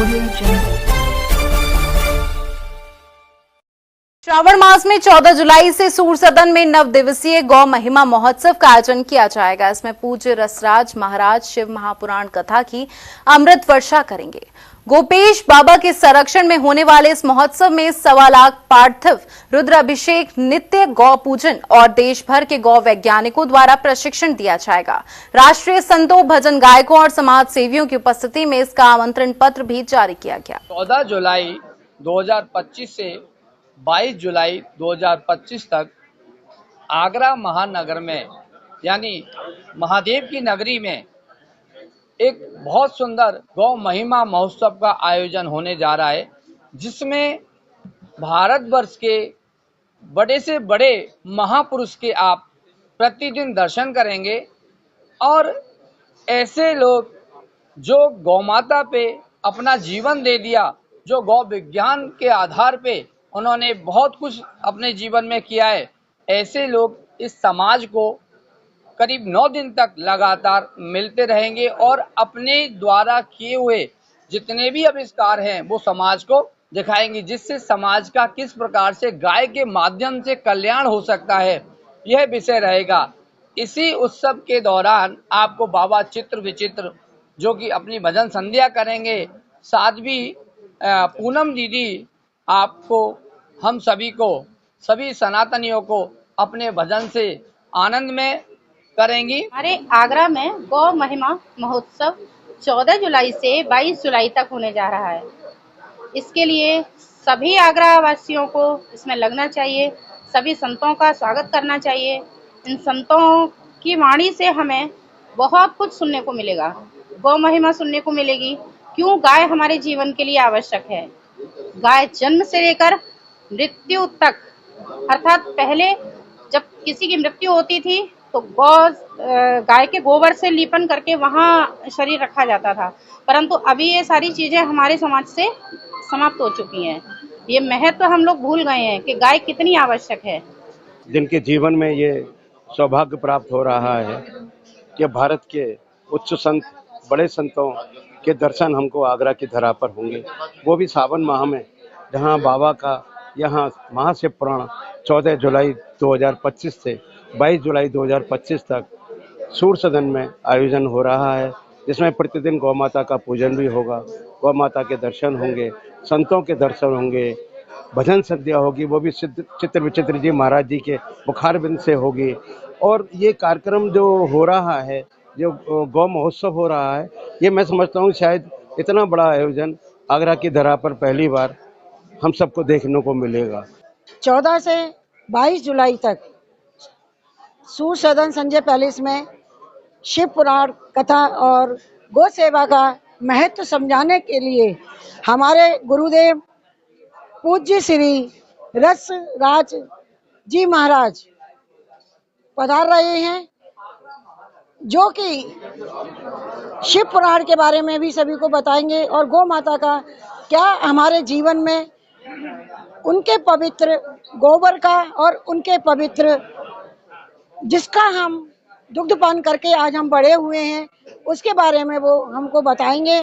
Audio Jungle. Shravan मास में 14 जुलाई से सूर सदन में 9 दिवसीय गौ महिमा महोत्सव का आयोजन किया जाएगा। इसमें पूज्य रसराज महाराज शिव महापुराण कथा की अमृत वर्षा करेंगे। गोपेश बाबा के संरक्षण में होने वाले इस महोत्सव में 1.25 लाख पार्थिव रुद्राभिषेक, नित्य गौ पूजन और देश भर के गौ वैज्ञानिकों द्वारा प्रशिक्षण दिया जाएगा। राष्ट्रीय संतों, भजन गायकों और समाज सेवियों की उपस्थिति में इसका आमंत्रण पत्र भी जारी किया गया। 14 जुलाई 2025 से 22 जुलाई 2025 तक आगरा महानगर में यानी महादेव की नगरी में एक बहुत सुंदर गौ महिमा महोत्सव का आयोजन होने जा रहा है, जिसमें भारतवर्ष के बड़े से बड़े महापुरुष के आप प्रतिदिन दर्शन करेंगे और ऐसे लोग जो गौ माता पे अपना जीवन दे दिया, जो गौ विज्ञान के आधार पे उन्होंने बहुत कुछ अपने जीवन में किया है, ऐसे लोग इस समाज को करीब 9 दिन तक लगातार मिलते रहेंगे और अपने द्वारा किए हुए जितने भी आविष्कार हैं वो समाज को दिखाएंगे, जिससे समाज का किस प्रकार से गाय के माध्यम से कल्याण हो सकता है, यह विषय रहेगा। इसी उत्सव के दौरान आपको बाबा चित्र विचित्र जो कि अपनी भजन संध्या करेंगे, साध्वी पूनम दीदी आपको, हम सभी को, सभी सनातनियों को अपने भजन से आनंद में करेंगी। हमारे आगरा में गौ महिमा महोत्सव 14 जुलाई से 22 जुलाई तक होने जा रहा है। इसके लिए सभी आगरा वासियों को इसमें लगना चाहिए, सभी संतों का स्वागत करना चाहिए। इन संतों की वाणी से हमें बहुत कुछ सुनने को मिलेगा, गौ महिमा सुनने को मिलेगी। क्यों गाय हमारे जीवन के लिए आवश्यक है। गाय जन्म से लेकर मृत्यु तक, अर्थात पहले जब किसी की मृत्यु होती थी तो गाय के गोबर से लीपन करके वहाँ शरीर रखा जाता था, परंतु अभी ये सारी चीजें हमारे समाज से समाप्त हो चुकी हैं। ये महत्व हम लोग भूल गए हैं कि गाय कितनी आवश्यक है। जिनके जीवन में ये सौभाग्य प्राप्त हो रहा है कि भारत के उच्च संत, बड़े संतों के दर्शन हमको आगरा की धरा पर होंगे, वो भी सावन माह में, जहाँ बाबा का यहाँ महाशिव पुराण 14 जुलाई 2025 से 22 जुलाई 2025 तक सूर सदन में आयोजन हो रहा है, जिसमें प्रतिदिन गौ माता का पूजन भी होगा, गौ माता के दर्शन होंगे, संतों के दर्शन होंगे, भजन संध्या होगी, वो भी चित्र विचित्र जी महाराज जी के मुखारबिंद से होगी। और ये कार्यक्रम जो हो रहा है, जो गौ महोत्सव हो रहा है, ये मैं समझता हूँ शायद इतना बड़ा आयोजन आगरा की धरा पर पहली बार हम सबको देखने को मिलेगा। 14 से 22 जुलाई तक सूर सदन संजय पैलेस में शिव पुराण कथा और गौ सेवा का महत्व समझाने के लिए हमारे गुरुदेव पूज्य श्री रस राज जी महाराज पधार रहे हैं, जो कि शिव पुराण के बारे में भी सभी को बताएंगे और गौ माता का क्या हमारे जीवन में उनके पवित्र गोबर का और उनके पवित्र जिसका हम दुग्धपान करके आज हम बड़े हुए हैं, उसके बारे में वो हमको बताएंगे।